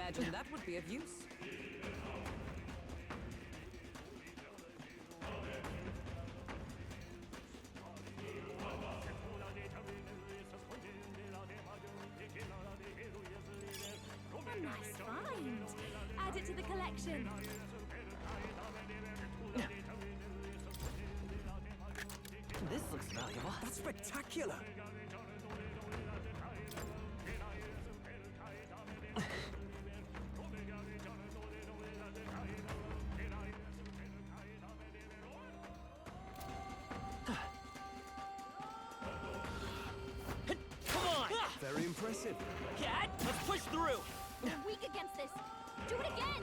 imagine that would be of use. A nice find. Add it to the collection. This looks valuable. That's spectacular! Come on! Very impressive. Cat, let's push through! We're weak against this. Do it again.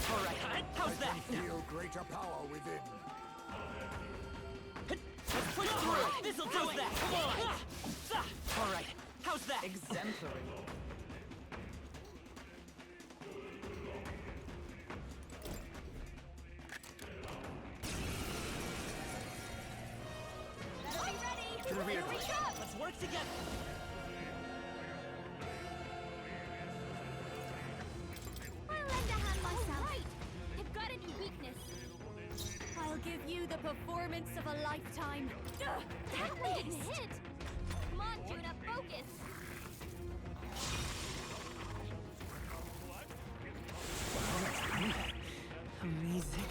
All right, how's that? Feel greater power within. Let's push through! This'll do that! Come on! All right, how's that? Exemplary. Be ready. Gonna read it. Reach up. Let's work together. I'll lend a hand myself. Right. I've got a new weakness. I'll give you the performance of a lifetime. That one didn't hit. Come on, Juna, focus. Amazing.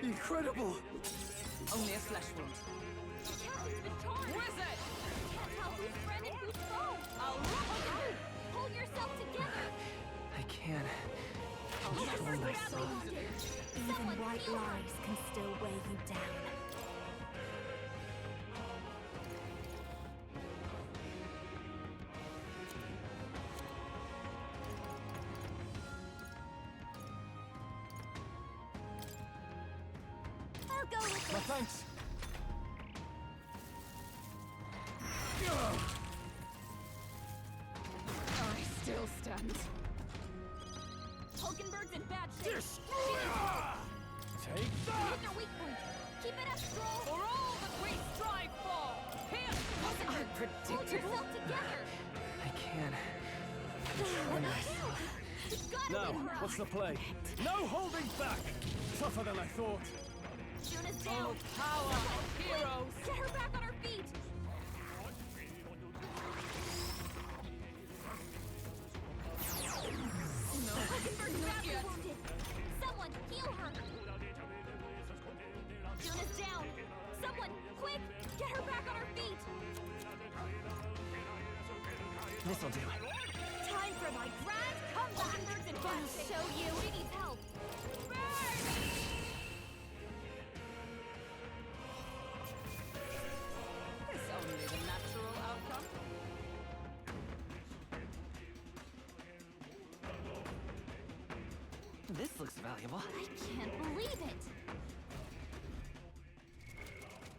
Incredible! Only a flesh wound. The captain's been torn. Who is it? Can't tell who's friend and who's foe. I'll look. Pull yourself together. I can. You're control badly myself. wounded. Even Someone white heal her. lies can still weigh you down. I'll go with My it. thanks! I still stand. Hulkenberg's in bad shape. Destroyer! Take Hit that! their weak point. Keep it up, Stroll. For all that we strive for! Here! Hold yourself together. I can. You've got to Now, win her what's up. the play? No holding back! Tougher than I thought. Juna's down. Power of heroes! Get her back on her feet. Hulkenberg's badly wounded. Someone heal her. Juna's down. Someone, quick, get her back on her feet. This'll do it. Time for my grand comeback. Hulkenberg's in bad shape. Show you. She needs help. It's only the natural outcome. This looks valuable. I can't believe it.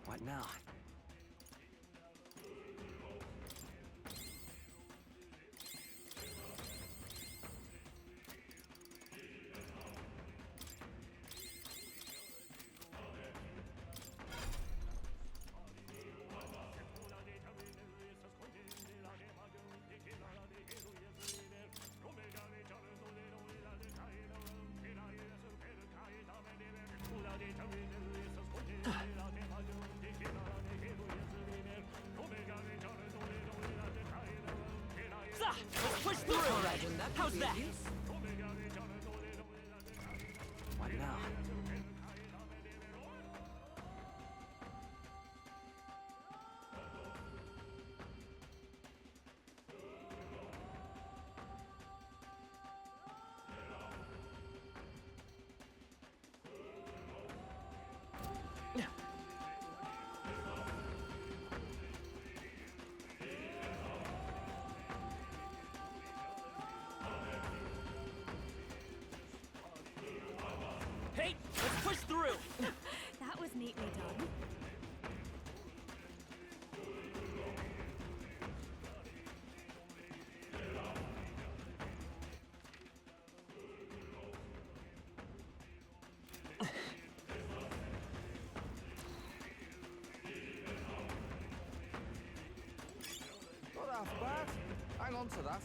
What now? Let's push through! All right, how's that? What now? Hey, let's push through! That was neatly done. half bad. Hang on to that.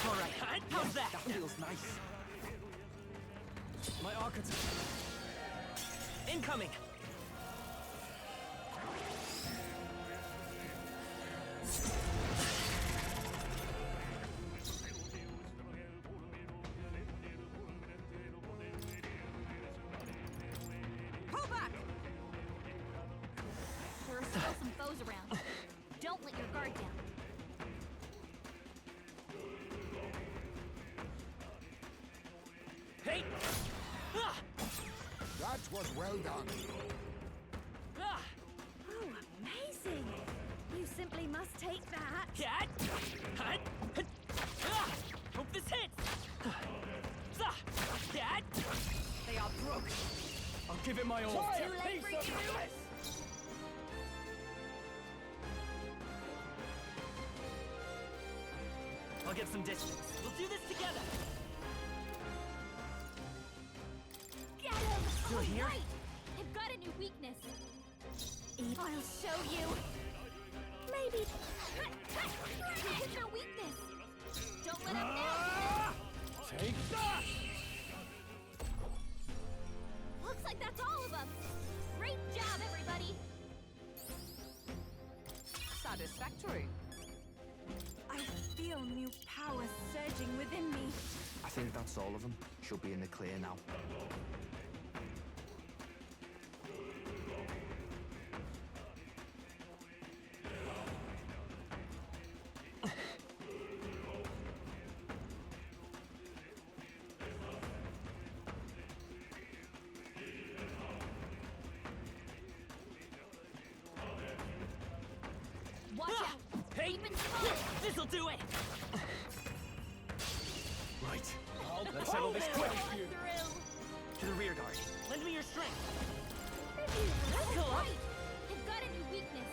All right, how's that? That feels nice. My architect. Incoming. Pull back! There are still some foes around. Don't let your guard down. Hey! Ah! That was well done. Ah! Oh, amazing! You simply must take that. Cat! Hut! Hut! Ah! Hope this hits! Ah! Cat! They are broken. I'll give it my all. Too late for you! I'll get some distance. We'll do this together! Get him! Still here? Right! They've got a new weakness. I'll show you. Maybe. Hit their weakness. Don't let him Ah! Take that! Looks like that's all of them. Great job, everybody. Satisfactory. I feel new power surging within me. I think that's all of them. Should be in the clear now. Watch Ah! out. Hey! Keep it strong. This'll do it! Right. Let's settle this quick. Pull it through. To the rear guard. Lend me your strength. That's Go up. right. They've got a new weakness.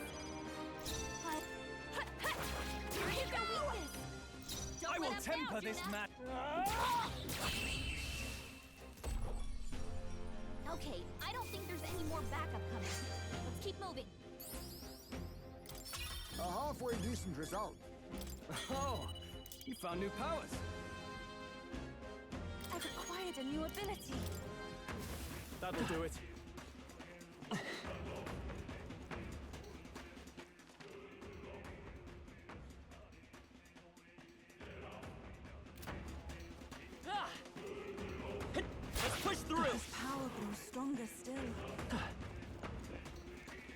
Hit their weakness. Don't I will let 'em temper down, this Juna. match. Okay, I don't think there's any more backup coming. Let's keep moving. A halfway decent result. Oh, you found new powers. I've acquired a new ability. That'll do it. Ah! Let's push through! His power grows stronger still.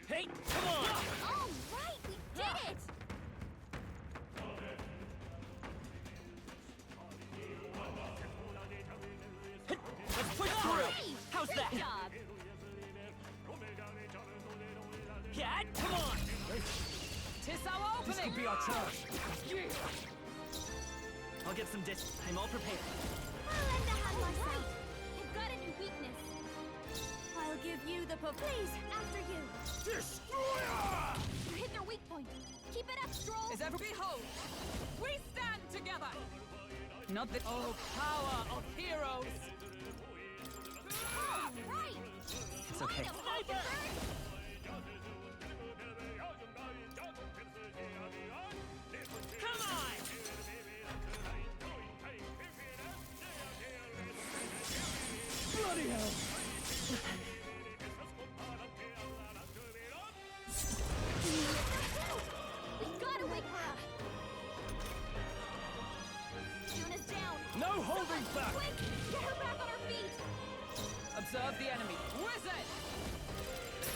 Hey, come on! All right, we did it! Let's push through! Hey, How's great that? job! Cat, come on! Tis our This opening. could be our chance. I'll get some distance. I'm all prepared. I'll lend a hand myself. They've got a new weakness. I'll give you the Please, after you. Destroyer! You hit their weak point. Keep it up, Stroll. Is everybody behold? We stand together. Not the power of heroes. All right. It's okay. Line 'em, Mockingbird. Come on! Bloody hell! We gotta wake her up. Juna's down. No holding back! Quick, get her back on her feet. Observe the enemy. Wizard!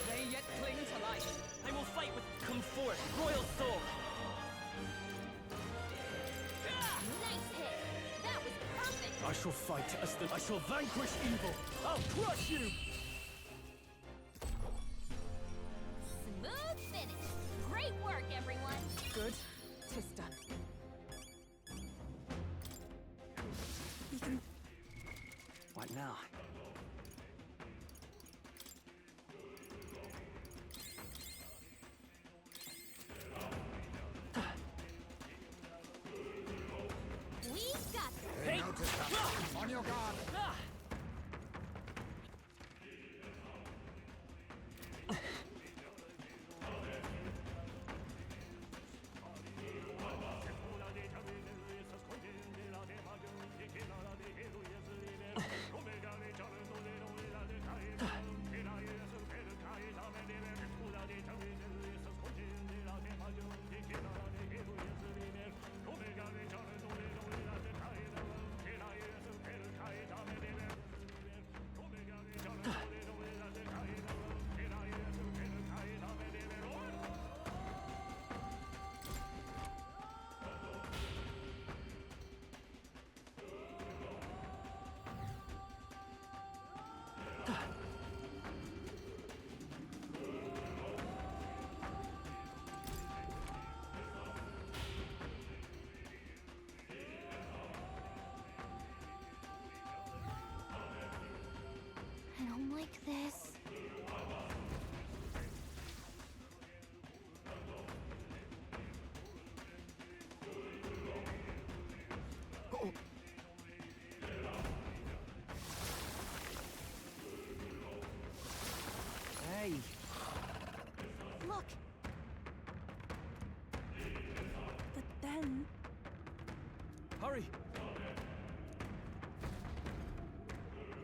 They yet cling to life. I will fight with come forth, royal soul. Nice hit. That was perfect. I shall fight as the... I shall vanquish evil. I'll crush you! Smooth finish. Great work, everyone. Good. Tis done. We can What now? We got this. They noticed that. On your guard. Ah!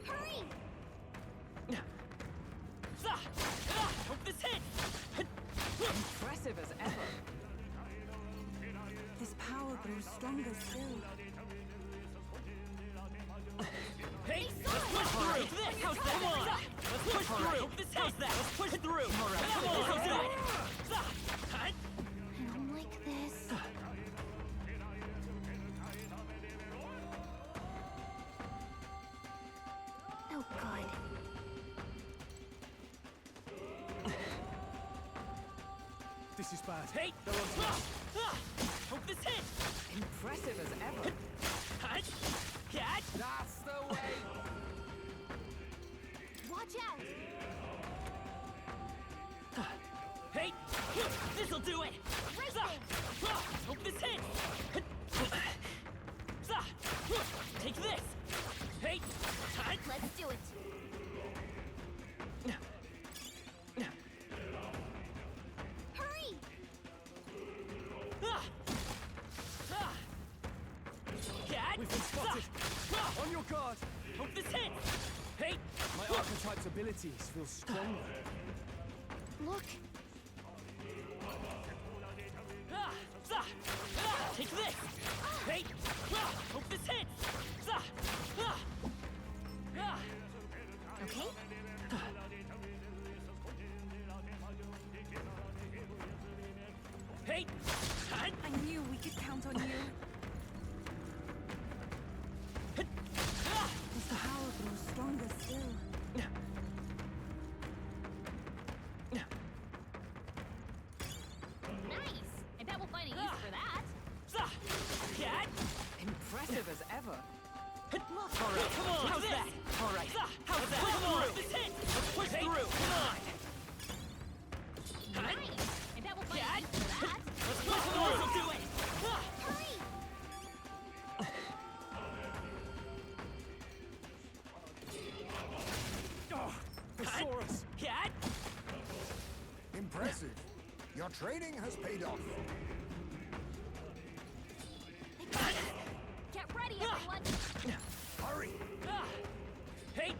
Hurry! Hurry! Hope this hits! Impressive as ever. His power grows stronger still. Hey, let's push through! This, how's that? Come on! Let's push through! This, how's that? Let's push through! Alright, come on, let's do it! I don't like this. No good. This is bad. Hey! Hope this hits! Impressive as ever. Catch! That's the way! Watch out! Hey! This'll do it! Hope this hits! Take this! Hey! Let's do it. Hurry! Catch! We've been spotted! On your guard! Hope this hits! Hey! My archetype's abilities feel stronger. Look! Take this! Hey! Hope this hits! Okay? Hey! I knew we could count on you. His power grows stronger still. Nice! I bet we'll find a use for that. Catch! Impressive as ever. Alright, come on! How's that? Alright, how's that? Come on! This hit! Let's push through! Come on! Nice! I bet we'll find a use for that. Let's push through! We'll do it! Hurry! Oh, Thesaurus! Catch! Impressive. Your training has paid off. Get ready, everyone! Hurry! Hey!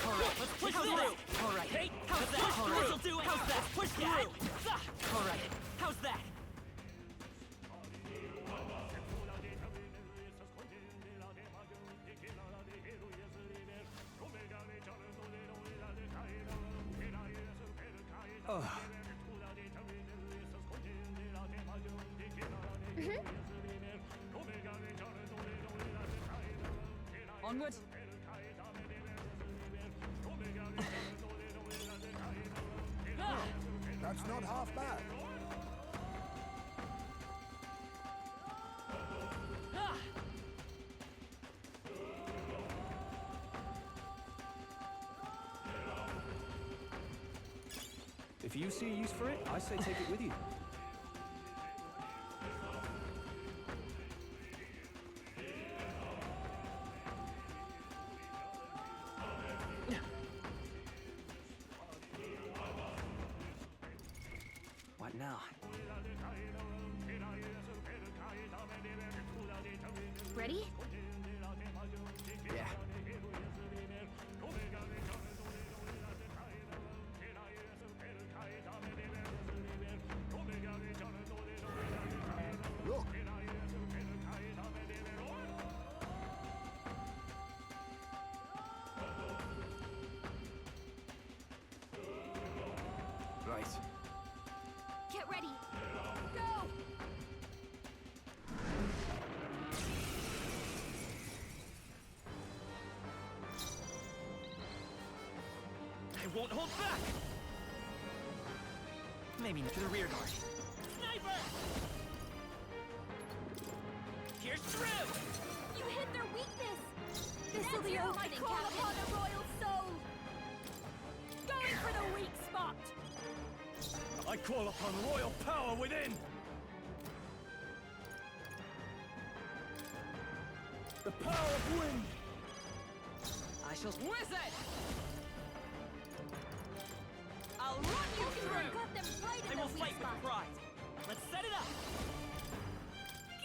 Alright, let's push through! Alright, hey! How's that? This'll do it! How's that? Let's push through! Alright, how's that? Onward. That's not half bad. If you see a use for it, I say take it with you. What now? Ready? Yeah. Look, Right. Get ready! Go! I won't hold back! Maybe to the rear guard. Sniper! Here's through! You hit their weakness! This'll be over. I call upon a royal soul! Going for the weak spot! I call upon royal power within! The power of wind! I shall wizard. I'll run you Pokemon through. got them right I in will the fight weak with spot. pride. Let's set it up!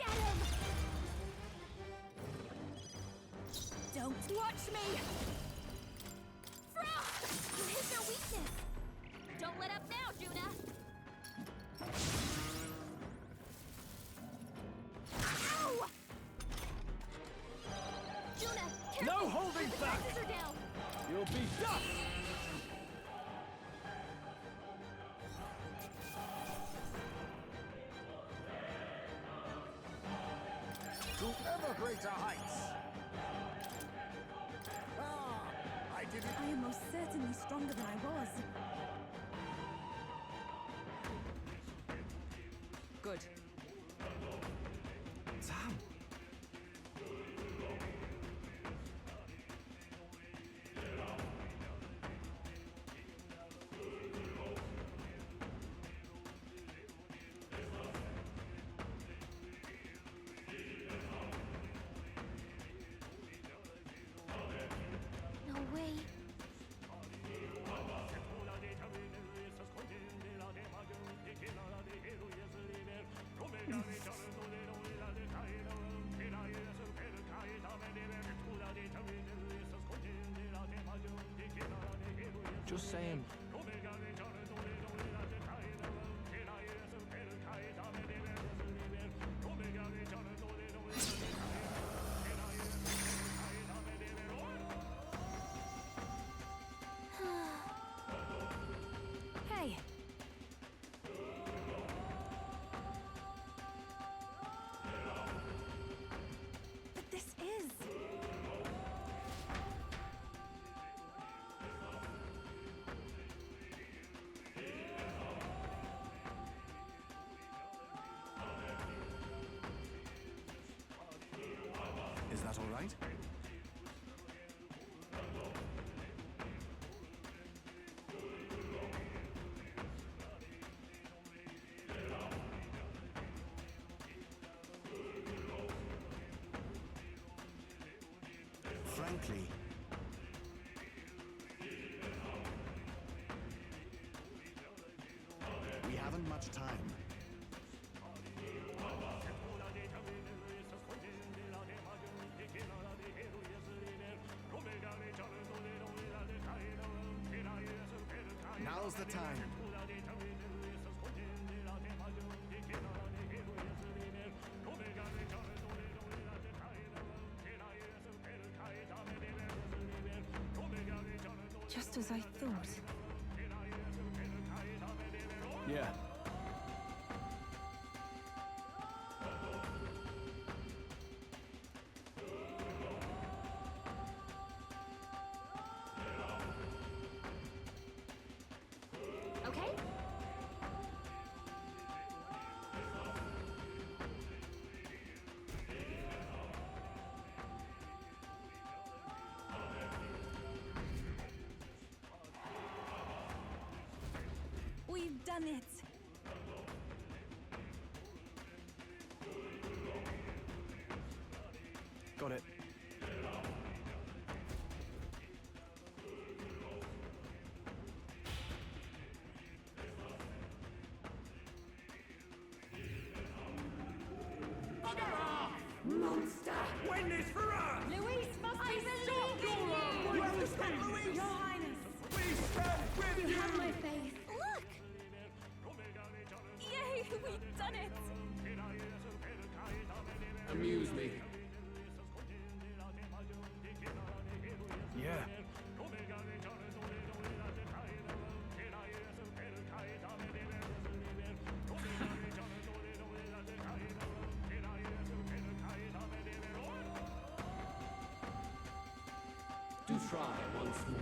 Get him! Don't watch me! Frost! You hit their weakness! Don't let up now, Juna! Ow! Juna, careful! No holding The back! defenses are down! You'll be done! To ever greater heights! Ah, I didn't... I am most certainly stronger than I was. Good. Sam! No way. Just saying. Hey, but this is... Is that all right? Frankly, we haven't much time. Now's the time. Just as I thought. Yeah. Okay? We've done it! Got it. Win this for us! Luis must be stopped! You understand, Luis? Your Highness! We stand with you! Have my faith! Look! Yay! We've done it! Amuse me. Yeah. Do try once more.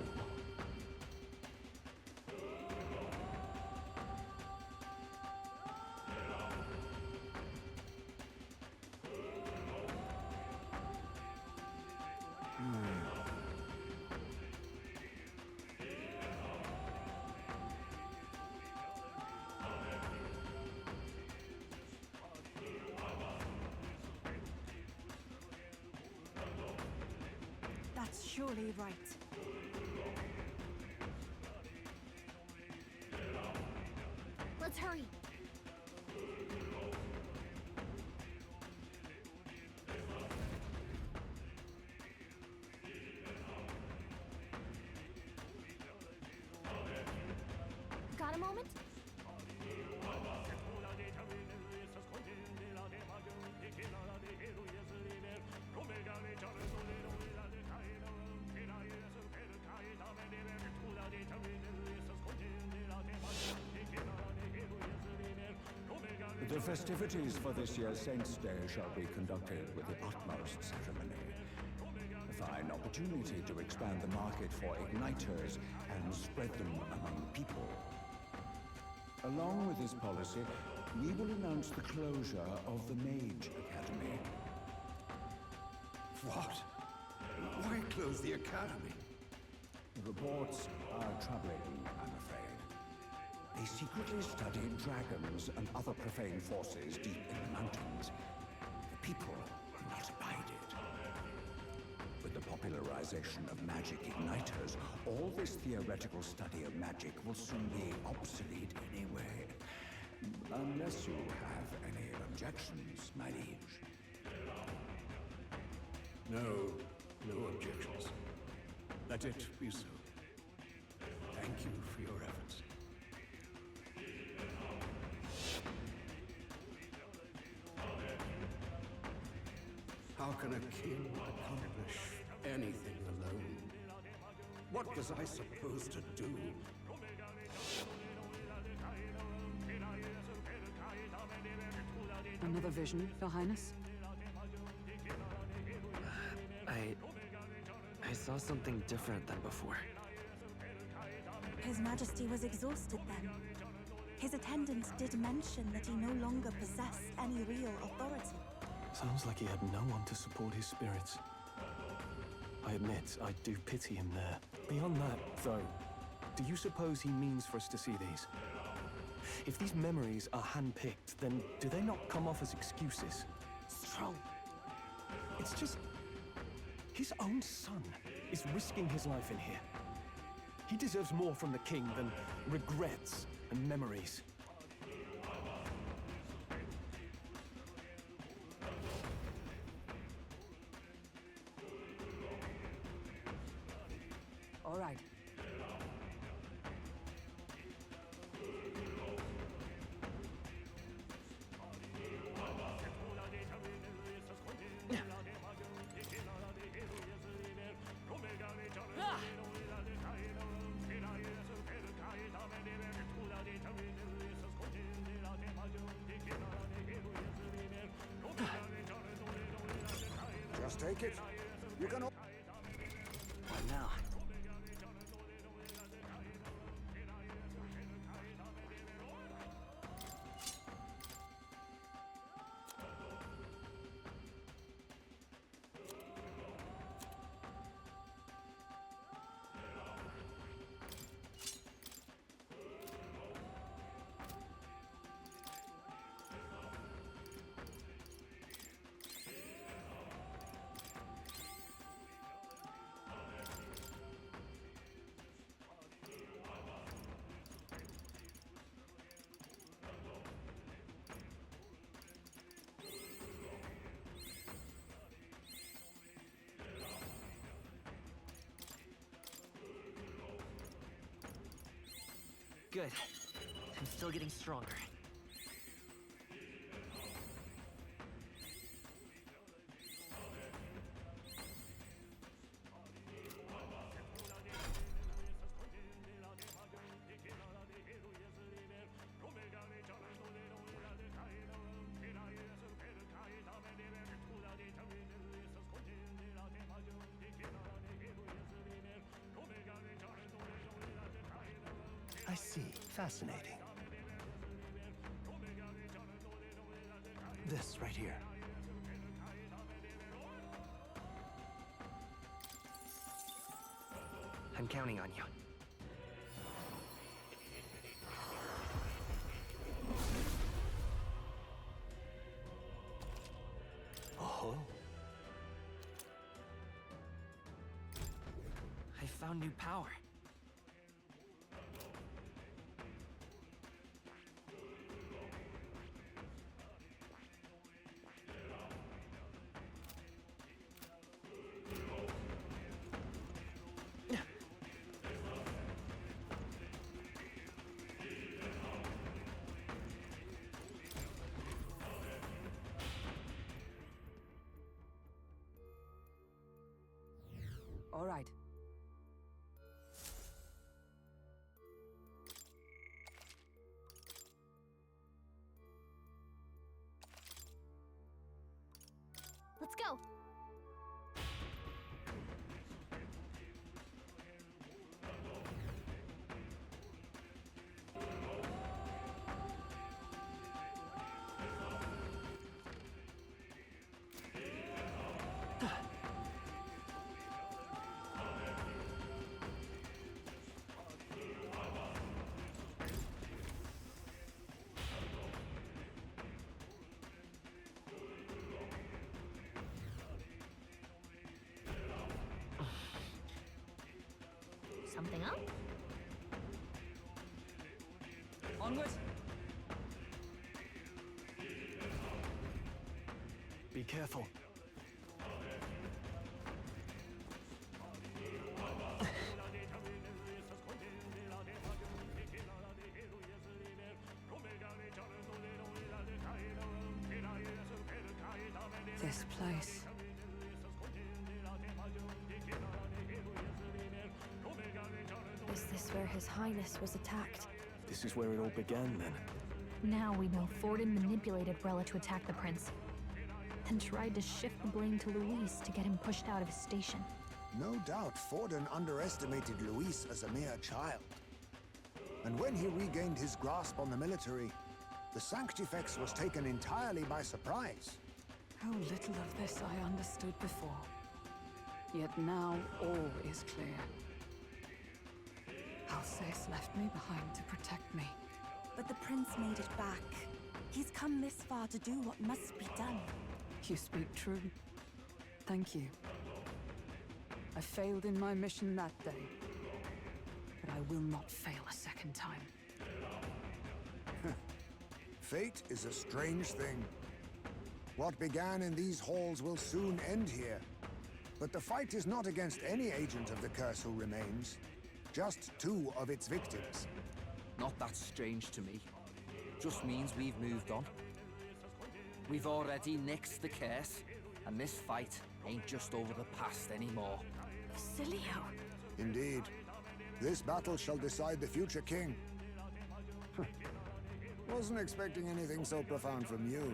That's surely right. Let's hurry. Got a moment? The festivities for this year's Saints' Day shall be conducted with the utmost ceremony. A fine opportunity to expand the market for igniters and spread them among people. Along with this policy, we will announce the closure of the Mage Academy. What? Why close the academy? The reports are troubling, I'm afraid. They secretly study dragons and other profane forces deep in the mountains. The people will not abide it. With the popularization of magic igniters, all this theoretical study of magic will soon be obsolete anyway. Unless you have any objections, my liege. No objections. Let it be so. Thank you for your efforts. How can a king accomplish anything alone? What was I supposed to do? Another vision, Your Highness? I saw something different than before. His Majesty was exhausted then. His attendants did mention that he no longer possessed any real authority. Sounds like he had no one to support his spirits. I admit, I do pity him there. Beyond that, though, do you suppose he means for us to see these? If these memories are hand-picked, then do they not come off as excuses? Strong. It's just... his own son is risking his life in here. He deserves more from the king than regrets and memories. All right. Just take it. You can... What now? Good. I'm still getting stronger. I see. Fascinating. This right here. I'm counting on you. Oh. I found new power. All right. Let's go. Something up? Onward. Be careful. This place. Is this where His Highness was attacked? This is where it all began, then. Now we know Forden manipulated Rella to attack the prince, then tried to shift the blame to Luis to get him pushed out of his station. No doubt Forden underestimated Luis as a mere child. And when he regained his grasp on the military, the Sanctifex was taken entirely by surprise. How little of this I understood before. Yet now all is clear. Alsace left me behind to protect me. But the prince made it back. He's come this far to do what must be done. You speak true. Thank you. I failed in my mission that day, but I will not fail a second time. Fate is a strange thing. What began in these halls will soon end here. But the fight is not against any agent of the curse who remains, just two of its victims. Not that strange to me. Just means we've moved on. We've already nixed the curse, and this fight ain't just over the past anymore. Basilio! Indeed. This battle shall decide the future king. Wasn't expecting anything so profound from you.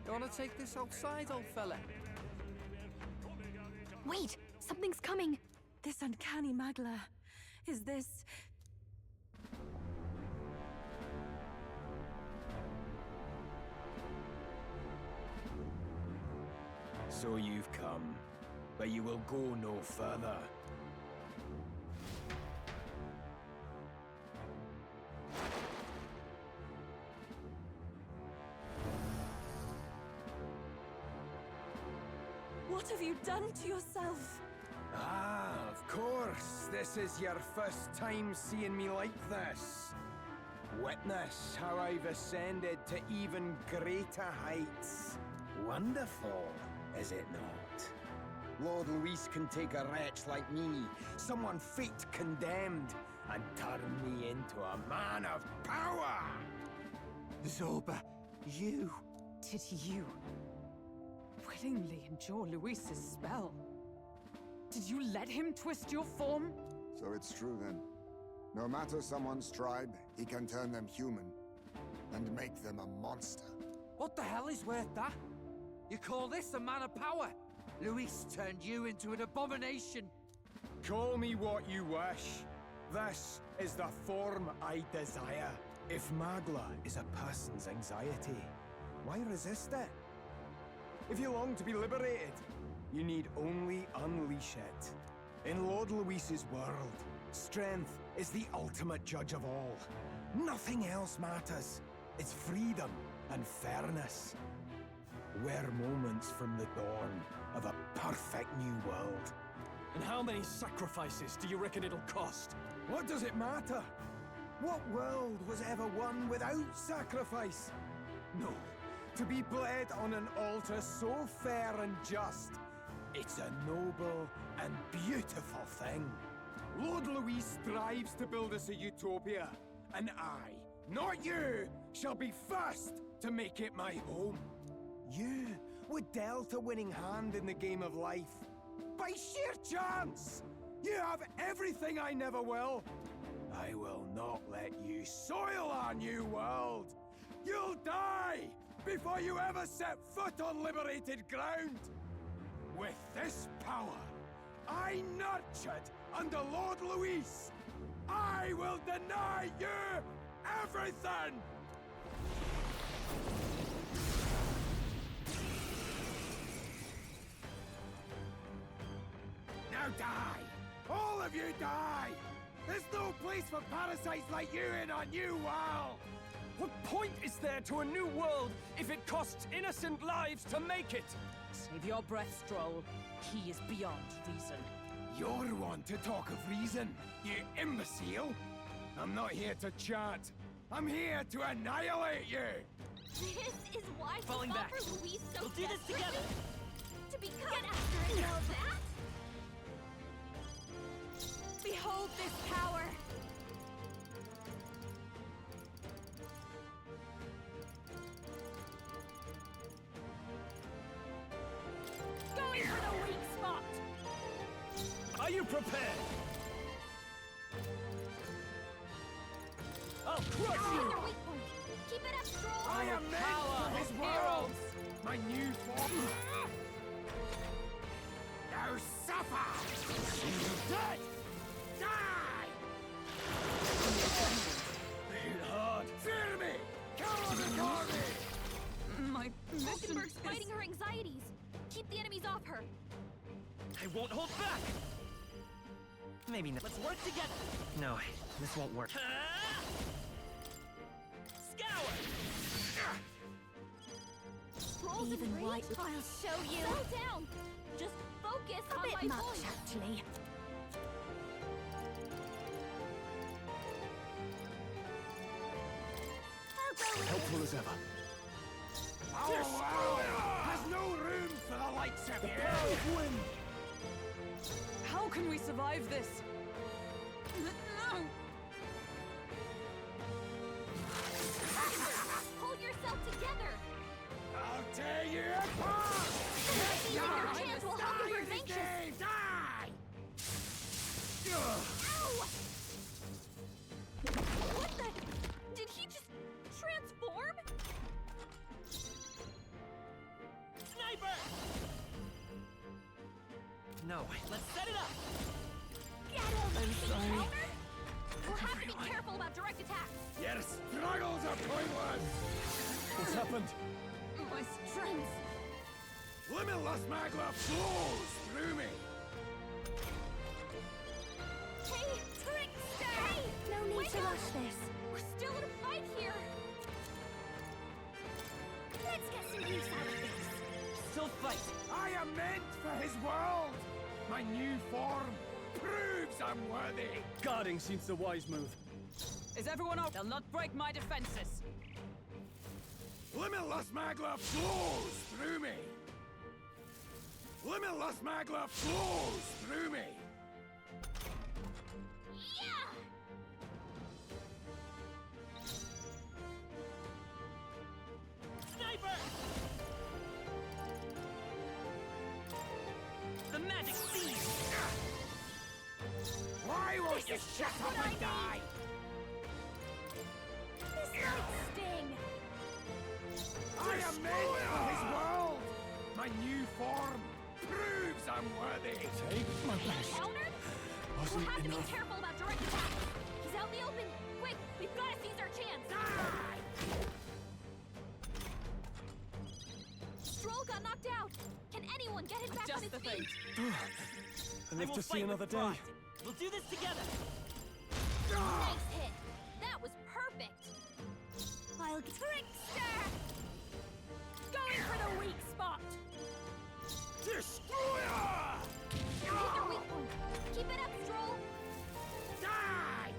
You wanna take this outside, old fella? Wait! Something's coming! This uncanny Magla. Is this... So you've come, but you will go no further. What have you done to yourself? Ah, of course. This is your first time seeing me like this. Witness how I've ascended to even greater heights. Wonderful, is it not? Lord Luis can take a wretch like me, someone fate condemned, and turn me into a man of power! Zoba, you... Did you willingly endure Luis's spell? Did you let him twist your form? So it's true then. No matter someone's tribe, he can turn them human and make them a monster. What the hell is worth that? You call this a man of power? Luis turned you into an abomination. Call me what you wish. This is the form I desire. If Magla is a person's anxiety, why resist it? If you long to be liberated, you need only unleash it. In Lord Luis's world, strength is the ultimate judge of all. Nothing else matters. It's freedom and fairness. We're moments from the dawn of a perfect new world. And how many sacrifices do you reckon it'll cost? What does it matter? What world was ever won without sacrifice? No. To be bled on an altar so fair and just, it's a noble and beautiful thing. Lord Luis strives to build us a utopia, and I, not you, shall be first to make it my home. You were dealt a winning hand in the game of life, by sheer chance! You have everything I never will! I will not let you soil our new world! You'll die before you ever set foot on liberated ground! With this power, I nurtured under Lord Luis, I will deny you everything! Now die! All of you die! There's no place for parasites like you in our new world! What point is there to a new world if it costs innocent lives to make it? Save your breath, Stroll. He is beyond reason. You're one to talk of reason, you imbecile! I'm not here to chat. I'm here to annihilate you! This is why Falling back. Luis so We'll do this together. To become Get after it, you know that? Behold this power! Going for the weak spot! Are you prepared? I'll crush you! Their weak point. Keep it up, Stroll! I am meant for his world! My new form! Now suffer! Dead! Die! Hit hard! Fear me! Come before me! My mission Falkenberg's is... fighting her anxieties. Keep the enemies off her. I won't hold back! Maybe not. Let's work together. No, this won't work. Scour! Stroll's Even in white- rage. I'll show you. Slow down. Just focus on bit my much, voice. actually. Helpful as ever. Our world has no room for the likes of you! Power of wind! How can we survive this? No! Pull yourself together. I'll tear you apart! Seizing your chance will Hulkenberg's anxious. Die! Ow! What the? Did he just transform? Sniper! No. Let's set it up. Get him! I'm sorry. Countered? We'll have to be careful about direct attacks. Your struggles are pointless! What's happened? My strength. Limitless magma flows through me! Hey, trickster! Hey! No need Wake to up! rush this. We're still in a fight here. Let's get some use out of this. Still fight. I am meant for his world! My new form proves I'm worthy! Guarding seems the wise move. Is everyone up? They'll not break my defenses. Limitless magma flows through me! Limitless magma flows through me! Yeah! Sniper! The magic seed! Why won't you shut up and die? This might sting. I am made for his world! My new form proves I'm worthy! Take my best. Countered? We'll Wasn't have to be enough. careful about direct attacks. He's out in the open. Quick, we've got to seize our chance. Die! Stroll got knocked out. Can anyone get him back on Just his the feet? thing. I live will to see fight another with day. pride. We'll do this together. Nice hit. That was perfect. I'll get... Trickster! Going for the weak spot. Destroyer! Hit their weak point. Keep it up, Stroll. Die!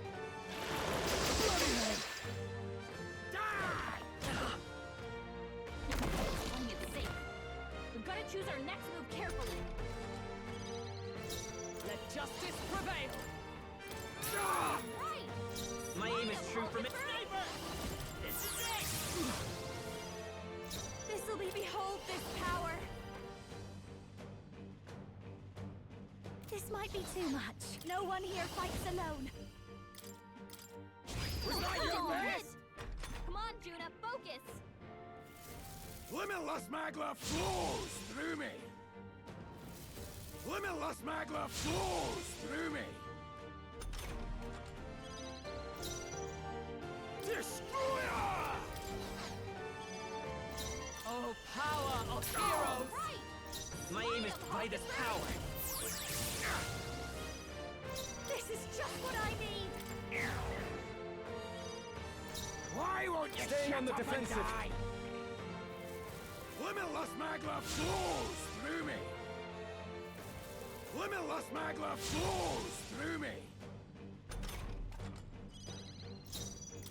Bloody head! Die! Playing it safe. We've got to choose our next move carefully. Let justice prevail. Right. My aim is true from it. Sniper! This is it! This'll be behold this power. might be too much. No one here fights alone. Was that your best? Come on, Juna, focus. Limitless magla flows through me. Limitless magla flows through me. Destroyer! Oh, power of heroes! My aim is by this power. This is just what I need. Why won't you Staying shut on the up defensive. and die? Limitless magla flows through me. Limitless magla flows through me.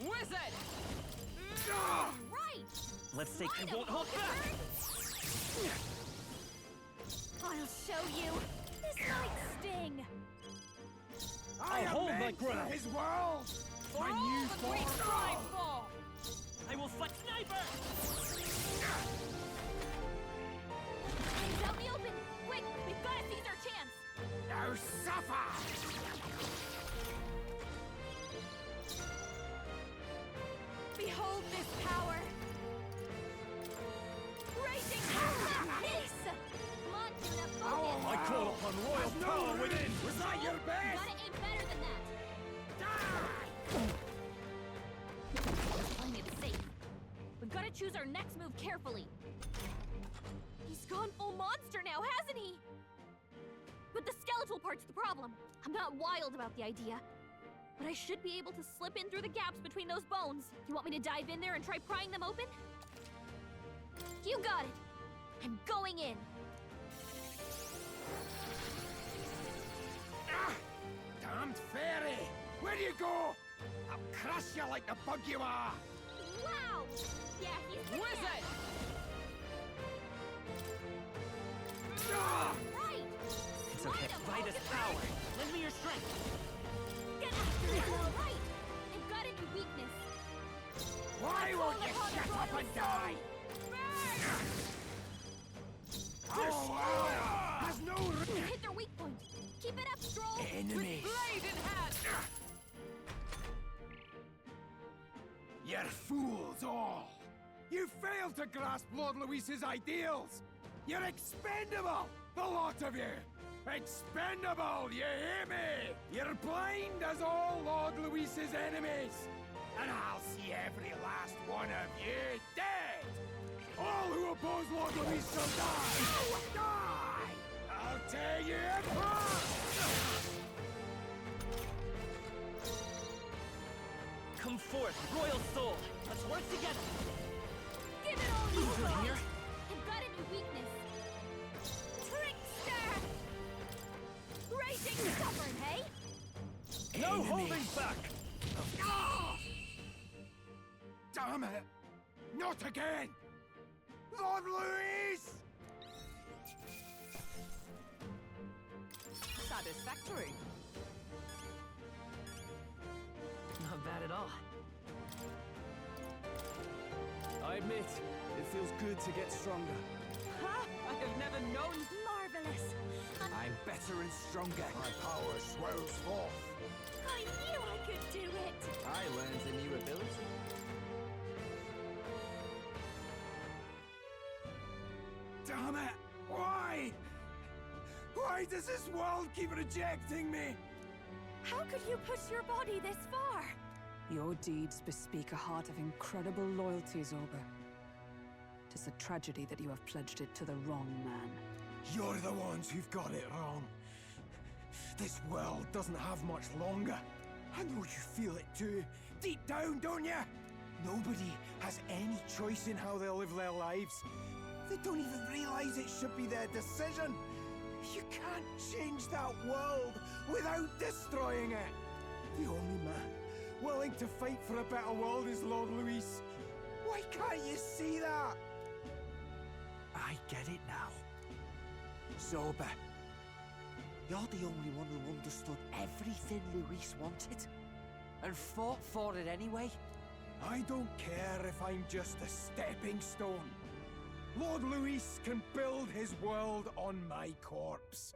Wizard! Ah! Right! Let's say I won't hold back! I'll show you. This might sting. I I'll hold am my meant for ground. his world. For My all new the great form. strive for! I will fight Sniper! Things out in the open. Quick, we've got to seize our chance. Now suffer! Behold this power. Raging Miss! Come on, Juna, focus. I call upon royal power within. Was that your You best? gotta aim better than that. Playing it safe. We've got to choose our next move carefully. He's gone full monster now, hasn't he? But the skeletal part's the problem. I'm not wild about the idea, but I should be able to slip in through the gaps between those bones. You want me to dive in there and try prying them open? You got it. I'm going in. Ah! Damned fairy! Where do you go? I'll crush you like the bug you are! Wow! Yeah, he's the Wizard! Ah! Right! It's okay. By this power! Lend me your strength! Get after it! All right! They've got a new weakness. Why won't you shut up and die? Oh, wow! Has no You hit their weak point. Keep it up, Stroll. enemies! Blade in hand! You're fools all! You failed to grasp Lord Luis's ideals! You're expendable, the lot of you! Expendable, you hear me? You're blind as all Lord Luis's enemies! And I'll see every last one of you dead! All who oppose Lord Luis shall die! Die! I'll tear you apart! Come forth, royal soul! Let's work together! Give it all you Who's got. here? They've got a new weakness. Trickster! Raging stubborn, hey? No holding back! Ah! Damn it! Not again! Lord Luis! Satisfactory. Not bad at all. I admit, it feels good to get stronger. Ha! I have never known. Marvelous. I'm better and stronger. My power swells forth. I knew I could do it. I learned a new ability. Damn it! Why? Why does this world keep rejecting me? How could you push your body this far? Your deeds bespeak a heart of incredible loyalty, Zorba. Tis a tragedy that you have pledged it to the wrong man. You're the ones who've got it wrong. This world doesn't have much longer. I know you feel it too. Deep down, don't you? Nobody has any choice in how they'll live their lives. They don't even realize it should be their decision. You can't change that world without destroying it. The only man willing to fight for a better world is Lord Luis. Why can't you see that? I get it now. Zorba, you're the only one who understood everything Luis wanted. And fought for it anyway. I don't care if I'm just a stepping stone. Lord Luis can build his world on my corpse.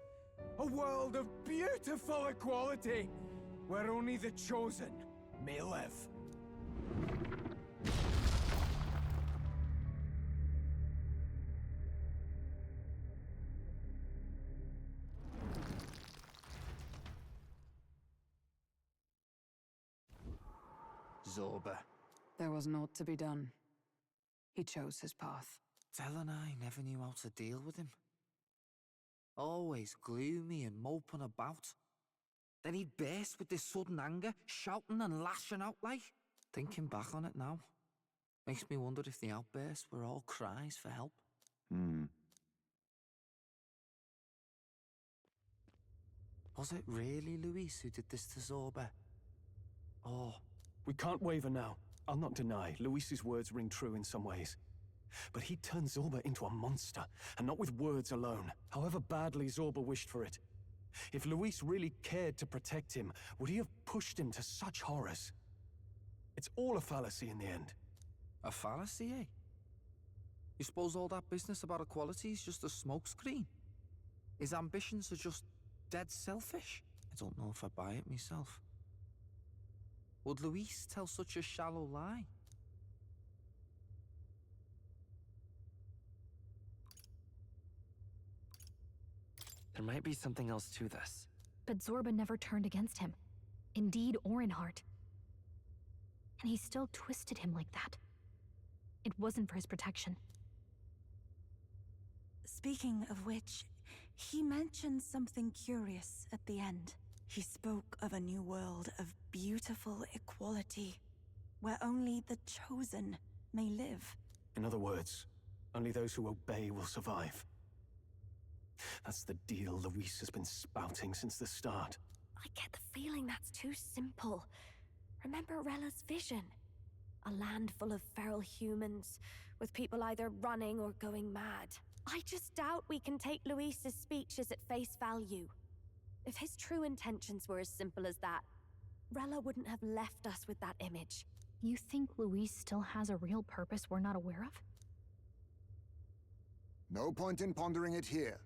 A world of beautiful equality, where only the chosen may live. Zorba. There was naught to be done. He chose his path. Tel and I never knew how to deal with him. Always gloomy and moping about. Then he'd burst with this sudden anger, shouting and lashing out like. Thinking back on it now, makes me wonder if the outbursts were all cries for help. Was it really Luis who did this to Zorba? Or... We can't waver now. I'll not deny, Luis's words ring true in some ways. But he turned Zorba into a monster, and not with words alone, however badly Zorba wished for it. If Luis really cared to protect him, would he have pushed him to such horrors? It's all a fallacy in the end. A fallacy, eh? You suppose all that business about equality is just a smokescreen? His ambitions are just dead selfish? I don't know if I buy it myself. Would Luis tell such a shallow lie? There might be something else to this. But Zorba never turned against him, in deed or in heart. And he still twisted him like that. It wasn't for his protection. Speaking of which, he mentioned something curious at the end. He spoke of a new world of beautiful equality, where only the chosen may live. In other words, only those who obey will survive. That's the deal Luis has been spouting since the start. I get the feeling that's too simple. Remember Rella's vision? A land full of feral humans, with people either running or going mad. I just doubt we can take Luis's speeches at face value. If his true intentions were as simple as that, Rella wouldn't have left us with that image. You think Luis still has a real purpose we're not aware of? No point in pondering it here.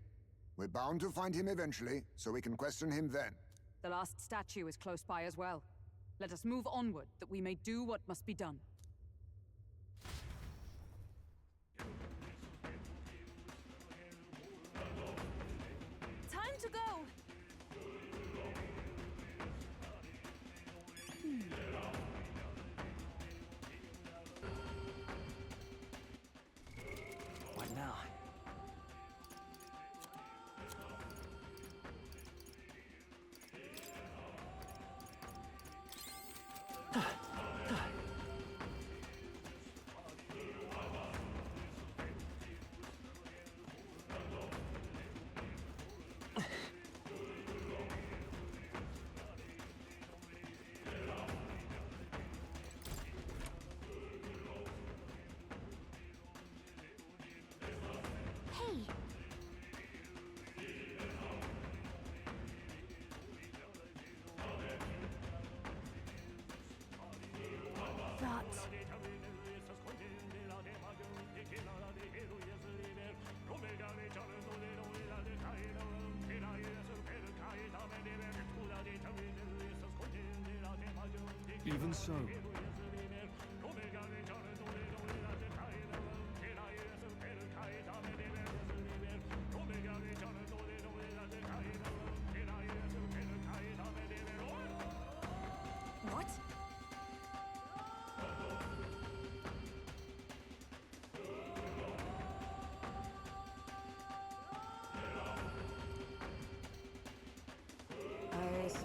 We're bound to find him eventually, so we can question him then. The last statue is close by as well. Let us move onward, that we may do what must be done. Time to go! What now? Hey! That... Even so, What? I suppose.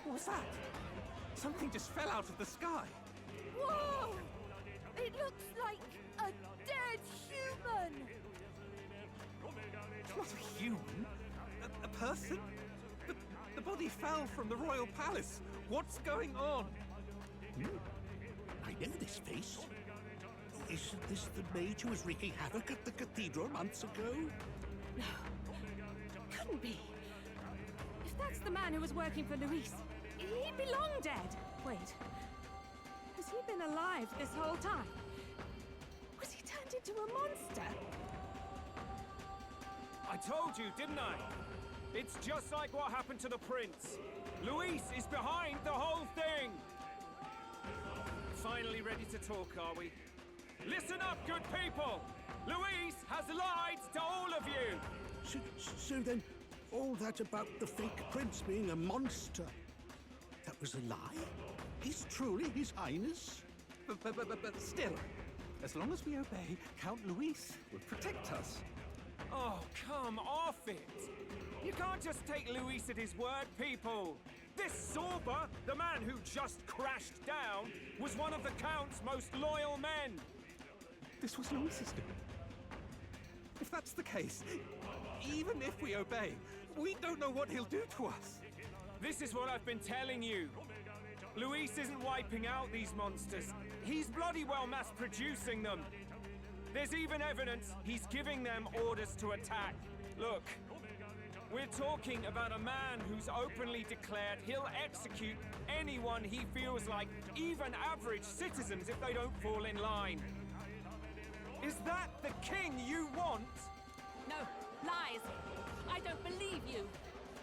What was that? Something just fell out of the sky. Whoa! It looks like a It's human! It's not a human. A person? But the body fell from the royal palace. What's going on? I know this face. Isn't this the mage who was wreaking havoc at the cathedral months ago? No. Couldn't be. If that's the man who was working for Luis, he'd be long dead. Wait. Has he been alive this whole time? Was he turned into a monster? I told you, didn't I? It's just like what happened to the prince. Luis is behind the whole thing! Finally ready to talk, are we? Listen up, good people! Luis has lied to all of you! So then, all that about the fake prince being a monster, that was a lie? He's truly His Highness? But still, as long as we obey, Count Luis will protect us. Oh, come off it! You can't just take Luis at his word, people! This Zorba, the man who just crashed down, was one of the Count's most loyal men! This was Luis's doing. If that's the case, even if we obey, we don't know what he'll do to us. This is what I've been telling you. Luis isn't wiping out these monsters. He's bloody well mass-producing them. There's even evidence he's giving them orders to attack. Look, we're talking about a man who's openly declared he'll execute anyone he feels like, even average citizens, if they don't fall in line. Is that the king you want? No, lies. I don't believe you.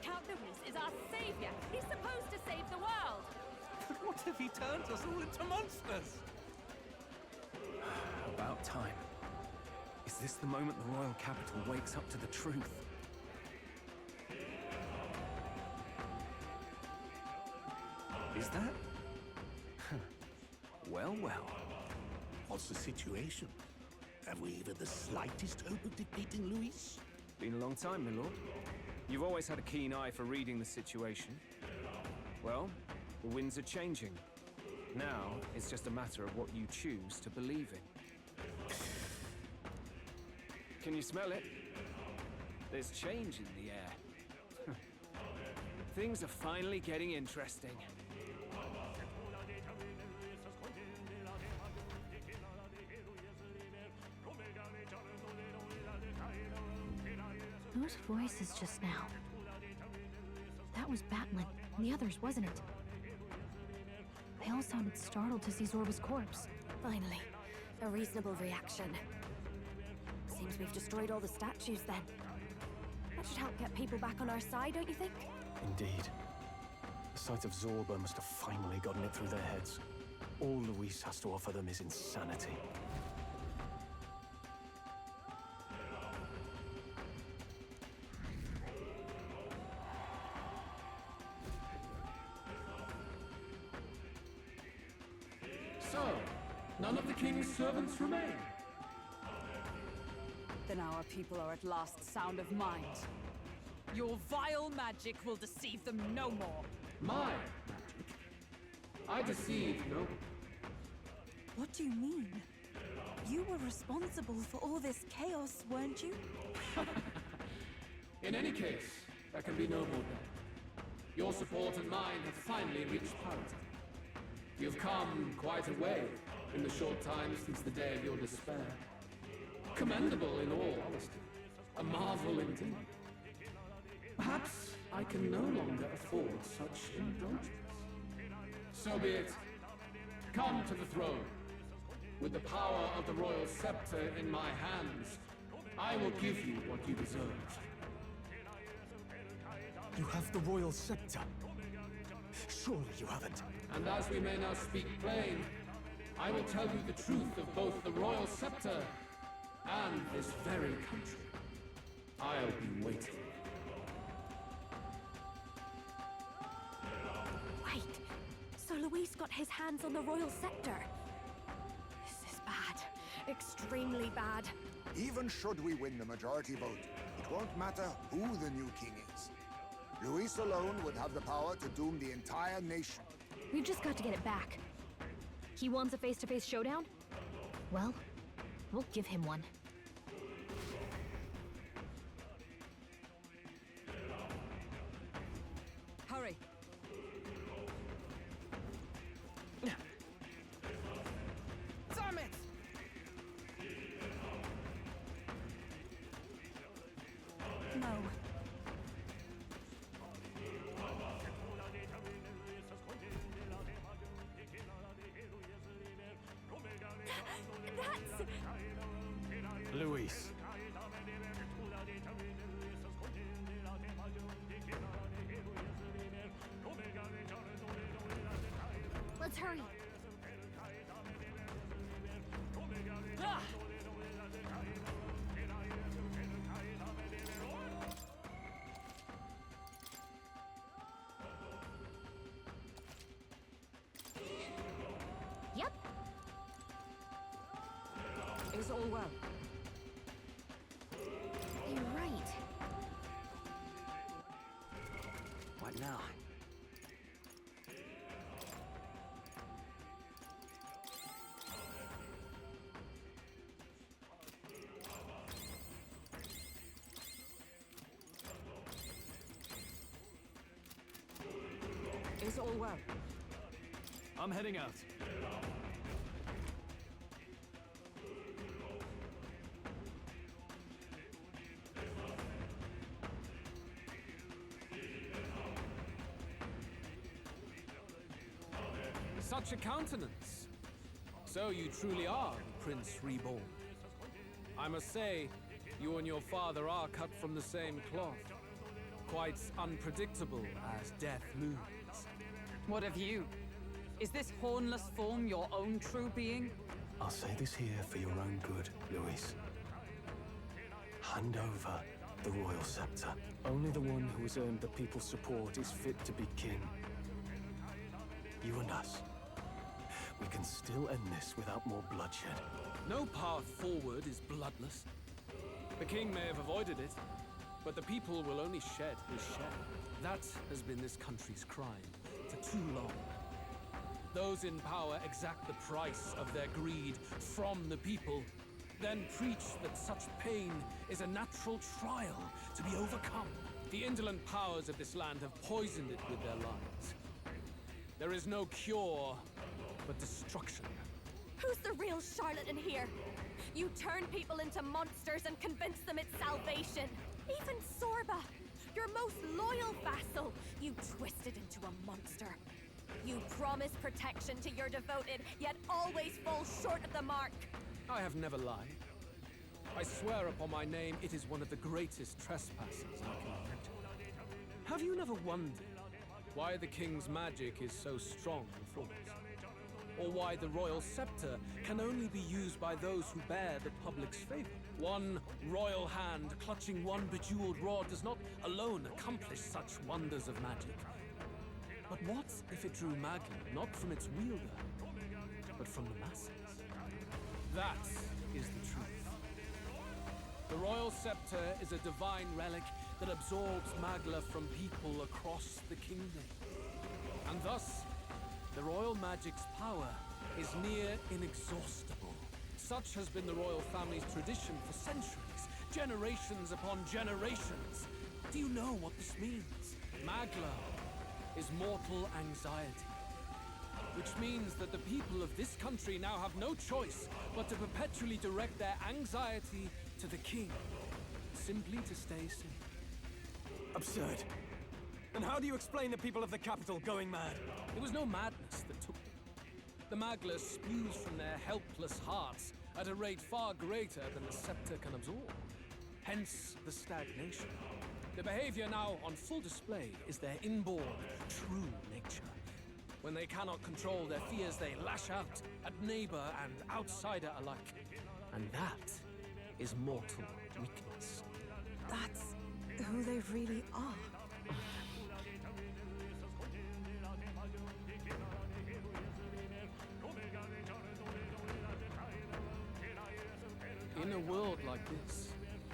Count Luis is our savior. He's supposed to save the world. But what if he turns us all into monsters? About time. Is this the moment the royal capital wakes up to the truth? Is that? Well, well. What's the situation? Have we even the slightest hope of defeating Luis? Been a long time, my lord. You've always had a keen eye for reading the situation. Well, the winds are changing. Now, it's just a matter of what you choose to believe in. Can you smell it? There's change in the air. Things are finally getting interesting. Those voices just now. That was Batlin, and the others, wasn't it? They all sounded startled to see Zorba's corpse. Finally, a reasonable reaction. Seems we've destroyed all the statues then. That should help get people back on our side, don't you think? Indeed. The sight of Zorba must have finally gotten it through their heads. All Luis has to offer them is insanity. So, none of the king's servants remain. Then our people are at last sound of mind. Your vile magic will deceive them no more. My magic? I deceive no. What do you mean? You were responsible for all this chaos, weren't you? In any case, there can be no more doubt. Your support and mine have finally reached parity. You've come quite a way in the short time since the day of your despair. Commendable in all honesty. A marvel indeed. Perhaps I can no longer afford such indulgence. So be it. Come to the throne. With the power of the royal scepter in my hands, I will give you what you deserve. You have the royal scepter. Surely you haven't. And as we may now speak plain, I will tell you the truth of both the royal scepter and this very country. I'll be waiting. Wait, so Luis got his hands on the royal scepter. This is bad. Extremely bad. Even should we win the majority vote, it won't matter who the new king is. Luis alone would have the power to doom the entire nation. We've just got to get it back. He wants a face-to-face showdown? Well, We'll give him one. Hurry! Damn it! No. That's... Luis. Let's hurry. Ah! Yep. Is all well? You're right. What now? Is all well? I'm heading out. Such a countenance. So you truly are the Prince Reborn. I must say, you and your father are cut from the same cloth. Quite unpredictable as death looms. What of you? Is this hornless form your own true being? I'll say this here for your own good, Luis. Hand over the royal scepter. Only the one who has earned the people's support is fit to be king. You and us. We can still end this without more bloodshed. No path forward is bloodless. The king may have avoided it, but the people will only shed his shed. That has been this country's crime for too long. Those in power exact the price of their greed from the people, then preach that such pain is a natural trial to be overcome. The indolent powers of this land have poisoned it with their lies. There is no cure, but destruction. Who's the real charlatan here? You turn people into monsters and convince them it's salvation. Even Sorba, your most loyal vassal, you twisted into a monster. You promise protection to your devoted, yet always fall short of the mark. I have never lied. I swear upon my name, it is one of the greatest trespasses I can imagine. Have you never wondered why the king's magic is so strong and flawless? Or why the royal scepter can only be used by those who bear the public's favor? One royal hand clutching one bejeweled rod does not alone accomplish such wonders of magic. But what if it drew Magna not from its wielder, but from the masses? That is the truth. The royal scepter is a divine relic that absorbs Magla from people across the kingdom. And thus, the royal magic's power is near inexhaustible. Such has been the royal family's tradition for centuries, generations upon generations. Do you know what this means? Magla is mortal anxiety, which means that the people of this country now have no choice but to perpetually direct their anxiety to the king, simply to stay safe. Absurd. And how do you explain the people of the capital going mad? It was no madness that took them. The Magla spews from their helpless hearts at a rate far greater than the scepter can absorb. Hence the stagnation. The behavior now on full display is their inborn, true nature. When they cannot control their fears, they lash out at neighbor and outsider alike. And that is mortal weakness. That's who they really are. In a world like this,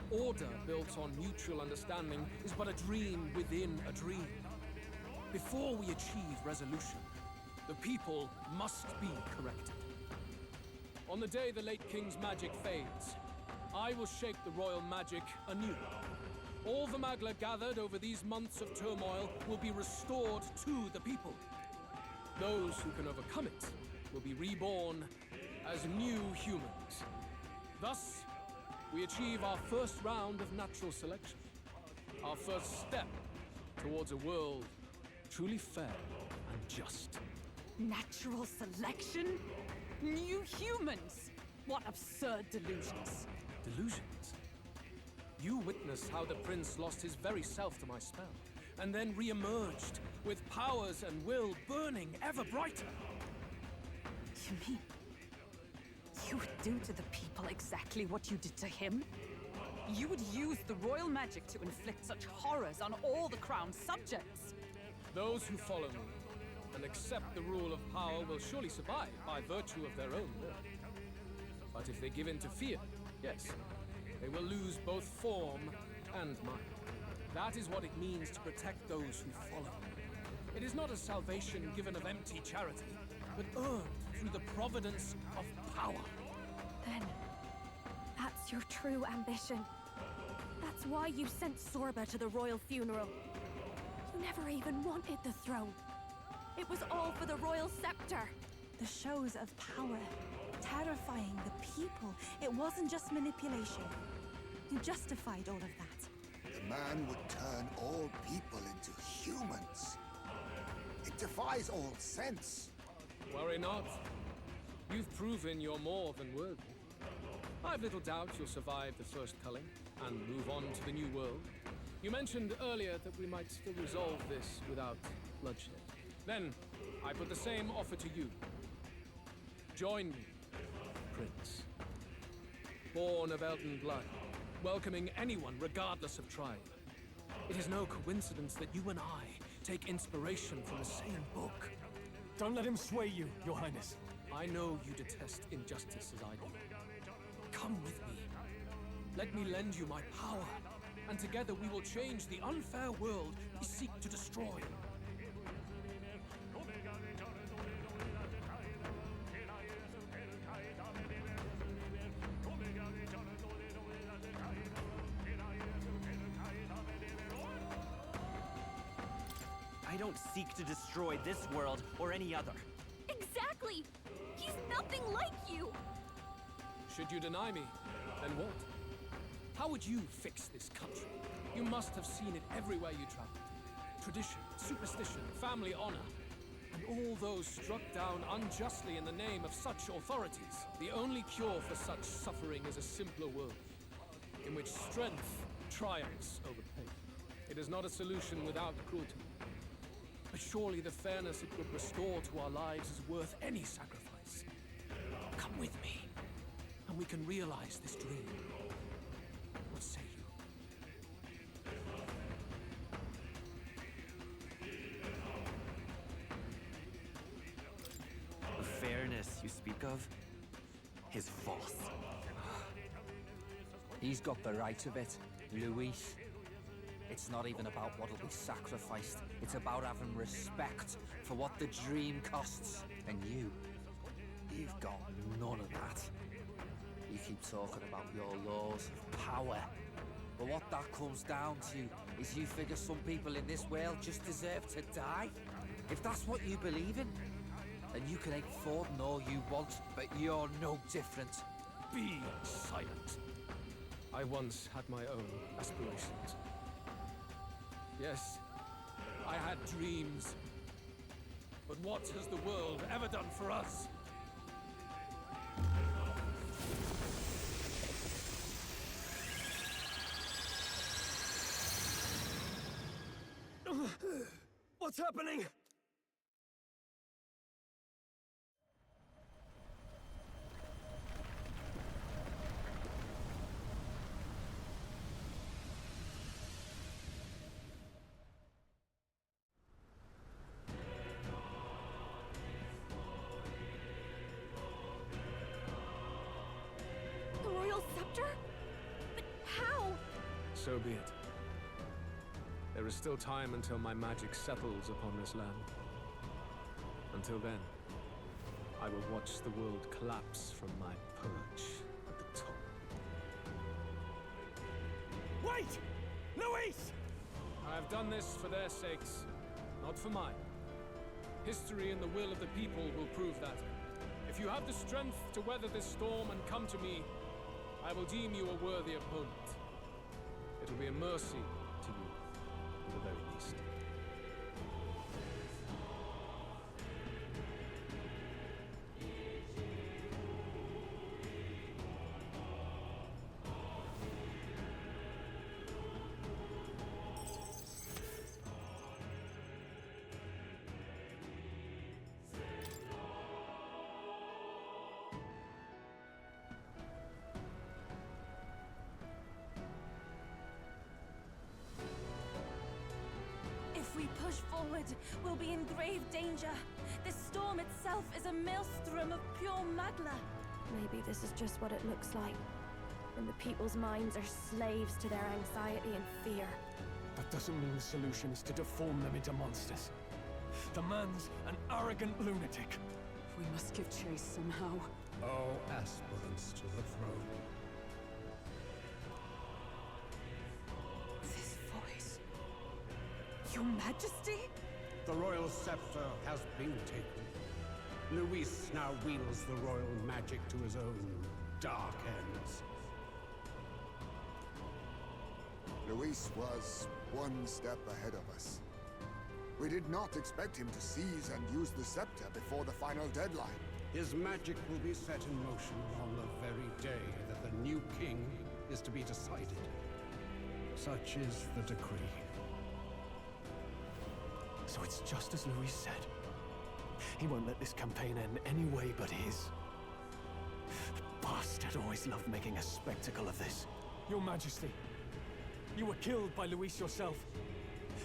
order built on mutual understanding is but a dream within a dream. Before we achieve resolution, the people must be corrected. On the day the late king's magic fades, I will shake the royal magic anew. All the Magla gathered over these months of turmoil will be restored to the people. Those who can overcome it will be reborn as new humans. Thus, we achieve our first round of natural selection. Our first step towards a world truly fair and just. Natural selection? New humans? What absurd delusions. Delusions? You witnessed how the prince lost his very self to my spell, and then re-emerged with powers and will burning ever brighter. You mean you would do to the people exactly what you did to him? You would use the royal magic to inflict such horrors on all the crown's subjects? Those who follow me and accept the rule of power will surely survive by virtue of their own will. But if they give in to fear, yes, they will lose both form and mind. That is what it means to protect those who follow. It is not a salvation given of empty charity, but earned through the providence of power. Then, that's your true ambition. That's why you sent Sorba to the royal funeral. You never even wanted the throne. It was all for the royal scepter. The shows of power, terrifying the people. It wasn't just manipulation. You justified all of that. The man would turn all people into humans. It defies all sense. Worry not. You've proven you're more than worthy. I've little doubt you'll survive the first culling and move on to the new world. You mentioned earlier that we might still resolve this without bloodshed. Then, I put the same offer to you. Join me, Prince. Born of Elden blood, welcoming anyone regardless of tribe. It is no coincidence that you and I take inspiration from the same book. Don't let him sway you, Your Highness. I know you detest injustice as I do. Come with me. Let me lend you my power, and together we will change the unfair world we seek to destroy. I don't seek to destroy this world or any other. Exactly! He's nothing like you! Should you deny me, then what? How would you fix this country? You must have seen it everywhere you traveled. Tradition, superstition, family honor, and all those struck down unjustly in the name of such authorities. The only cure for such suffering is a simpler world, in which strength triumphs over pain. It is not a solution without cruelty. But surely the fairness it would restore to our lives is worth any sacrifice. Come with me, and we can realize this dream. What say you? The fairness you speak of is false. He's got the right of it, Luis. It's not even about what'll be sacrificed. It's about having respect for what the dream costs. And you've got none of that. You keep talking about your laws of power. But what that comes down to is you figure some people in this world just deserve to die. If that's what you believe in, then you can ache for and all you want, but you're no different. Be silent. I once had my own aspirations. Yes, I had dreams. But what has the world ever done for us? What's happening? The royal scepter? But how? So be it. There is still time until my magic settles upon this land. Until then, I will watch the world collapse from my perch at the top. Wait! Luis! I have done this for their sakes, not for mine. History and the will of the people will prove that. If you have the strength to weather this storm and come to me, I will deem you a worthy opponent. It will be a mercy to you, at the very least. If we push forward, we'll be in grave danger. This storm itself is a maelstrom of pure magla. Maybe this is just what it looks like. When the people's minds are slaves to their anxiety and fear. That doesn't mean the solution is to deform them into monsters. The man's an arrogant lunatic. We must give chase somehow. All aspirants to the throne. This voice. Your Majesty? The royal scepter has been taken. Luis now wields the royal magic to his own dark ends. Luis was one step ahead of us. We did not expect him to seize and use the scepter before the final deadline. His magic will be set in motion on the very day that the new king is to be decided. Such is the decree. So it's just as Luis said. He won't let this campaign end any way but his. The bastard always loved making a spectacle of this. Your Majesty, you were killed by Luis yourself.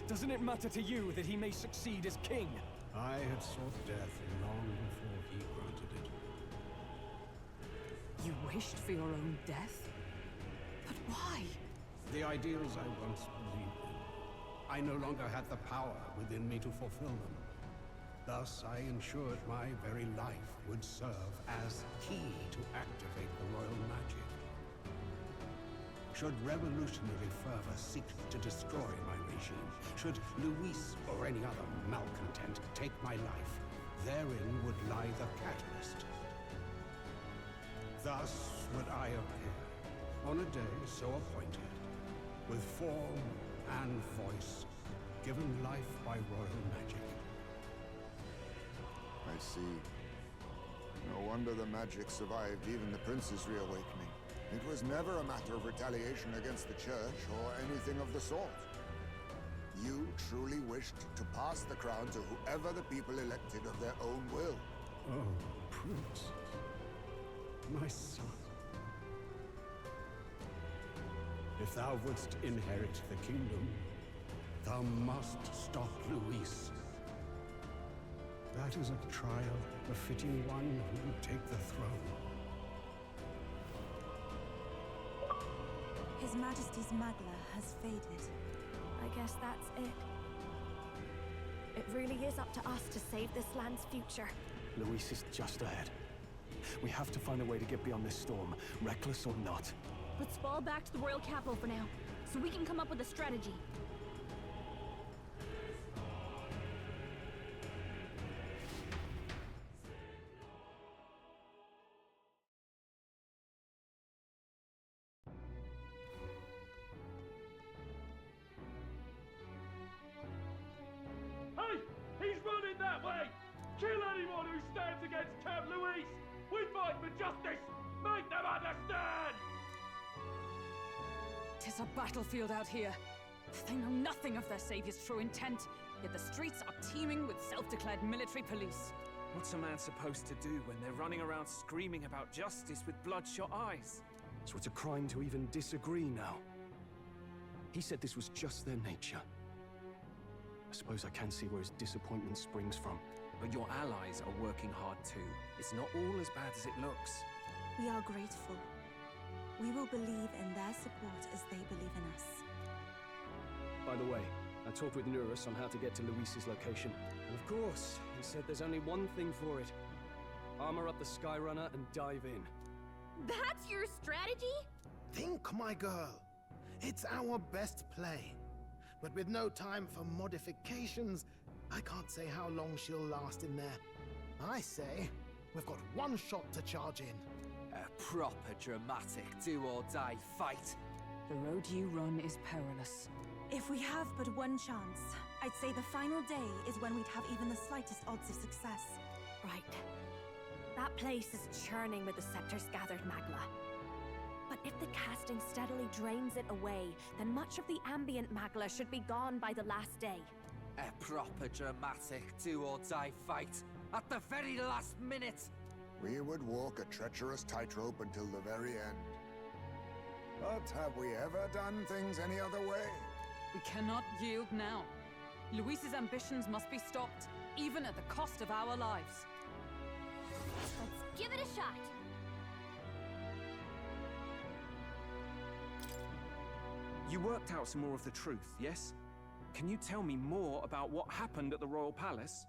Doesn't it matter to you that he may succeed as king? I had sought death long before he granted it. You wished for your own death? But why? The ideals I once believed in. I no longer had the power within me to fulfill them. Thus, I ensured my very life would serve as key to activate the royal magic. Should revolutionary fervor seek to destroy my regime, should Luis or any other malcontent take my life, therein would lie the catalyst. Thus would I appear, on a day so appointed, with form and voice, given life by royal magic. I see. No wonder the magic survived even the prince's reawakening. It was never a matter of retaliation against the church or anything of the sort. You truly wished to pass the crown to whoever the people elected of their own will. Oh, Prince. My son. If thou wouldst inherit the kingdom, thou must stop Luis. That is a trial befitting one who would take the throne. His Majesty's magla has faded. I guess that's it. It really is up to us to save this land's future. Luis is just ahead. We have to find a way to get beyond this storm, reckless or not. Let's fall back to the royal capital for now, so we can come up with a strategy. Hey! He's running that way! Kill anyone who stands against Count Luis! We fight for justice! Make them understand! 'Tis a battlefield out here. They know nothing of their savior's true intent, yet the streets are teeming with self-declared military police. What's a man supposed to do when they're running around screaming about justice with bloodshot eyes? So it's a crime to even disagree now. He said this was just their nature. I suppose I can see where his disappointment springs from. But your allies are working hard too. It's not all as bad as it looks. We are grateful. We will believe in their support as they believe in us. By the way, I talked with Nurus on how to get to Luis's location. And of course, he said there's only one thing for it. Armor up the Skyrunner and dive in. That's your strategy? Think, my girl. It's our best play. But with no time for modifications, I can't say how long she'll last in there. I say, we've got one shot to charge in. A proper dramatic do-or-die fight. The road you run is perilous. If we have but one chance, I'd say the final day is when we'd have even the slightest odds of success. Right. That place is churning with the Scepter's gathered magma. But if the casting steadily drains it away, then much of the ambient magma should be gone by the last day. A proper dramatic do-or-die fight at the very last minute. We would walk a treacherous tightrope until the very end. But have we ever done things any other way? We cannot yield now. Luis's ambitions must be stopped, even at the cost of our lives. Let's give it a shot. You worked out some more of the truth, yes? Can you tell me more about what happened at the Royal Palace?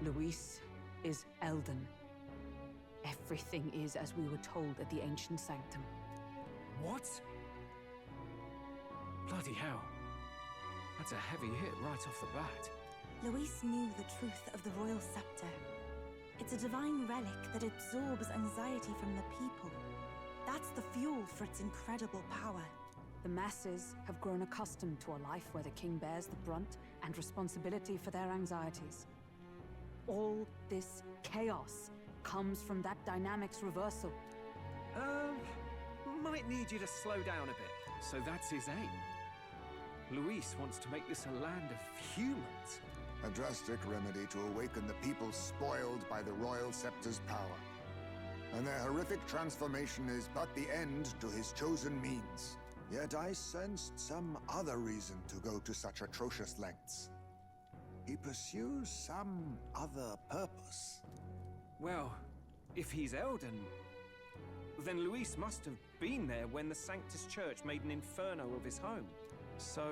Luis is Elden. Everything is as we were told at the Ancient Sanctum. What? Bloody hell. That's a heavy hit right off the bat. Luis knew the truth of the Royal Scepter. It's a divine relic that absorbs anxiety from the people. That's the fuel for its incredible power. The masses have grown accustomed to a life where the king bears the brunt and responsibility for their anxieties. All this chaos comes from that dynamics reversal. Might need you to slow down a bit. So that's his aim. Luis wants to make this a land of humans. A drastic remedy to awaken the people spoiled by the Royal Scepter's power. And their horrific transformation is but the end to his chosen means. Yet I sensed some other reason to go to such atrocious lengths. He pursues some other purpose. Well, if he's Elden, then Luis must have been there when the Sanctus Church made an inferno of his home. So,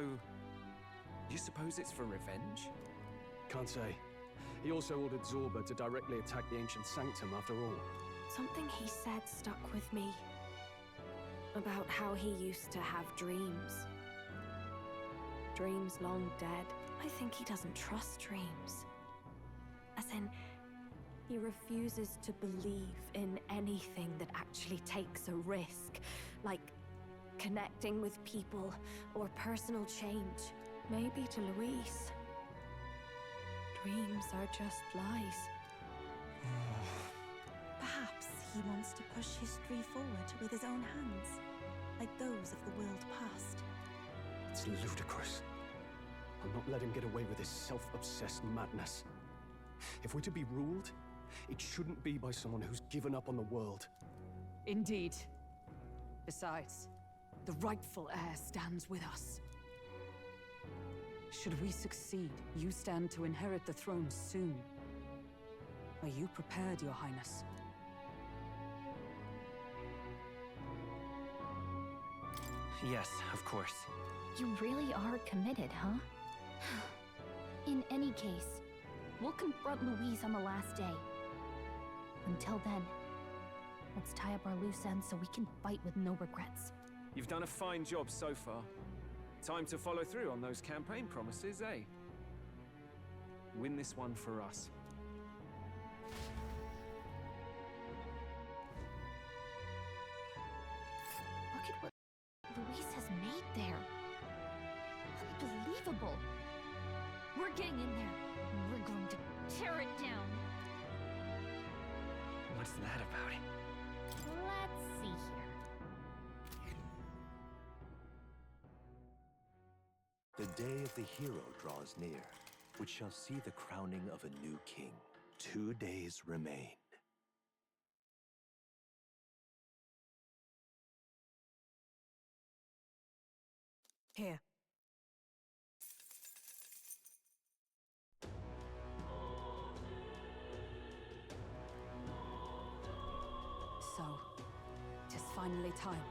you suppose it's for revenge? Can't say. He also ordered Zorba to directly attack the Ancient Sanctum after all. Something he said stuck with me. About how he used to have dreams. Dreams long dead. I think he doesn't trust dreams. As in, he refuses to believe in anything that actually takes a risk, like connecting with people or personal change. Maybe to Luis, dreams are just lies. Perhaps he wants to push history forward with his own hands, like those of the world past. It's ludicrous. I'll not let him get away with his self-obsessed madness. If we're to be ruled, it shouldn't be by someone who's given up on the world. Indeed. Besides, the rightful heir stands with us. Should we succeed, you stand to inherit the throne soon. Are you prepared, Your Highness? Yes, of course. You really are committed, huh? In any case, we'll confront Luis on the last day. Until then, let's tie up our loose ends so we can fight with no regrets. You've done a fine job so far. Time to follow through on those campaign promises, eh? Win this one for us. Look at what Luis has made there. Unbelievable. We're getting in there, and we're going to tear it down. What's that about it? Let's see here. The day of the hero draws near, which shall see the crowning of a new king. 2 days remain. Here. So, tis finally time.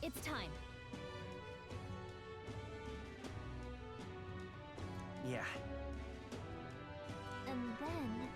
It's time. Yeah. And then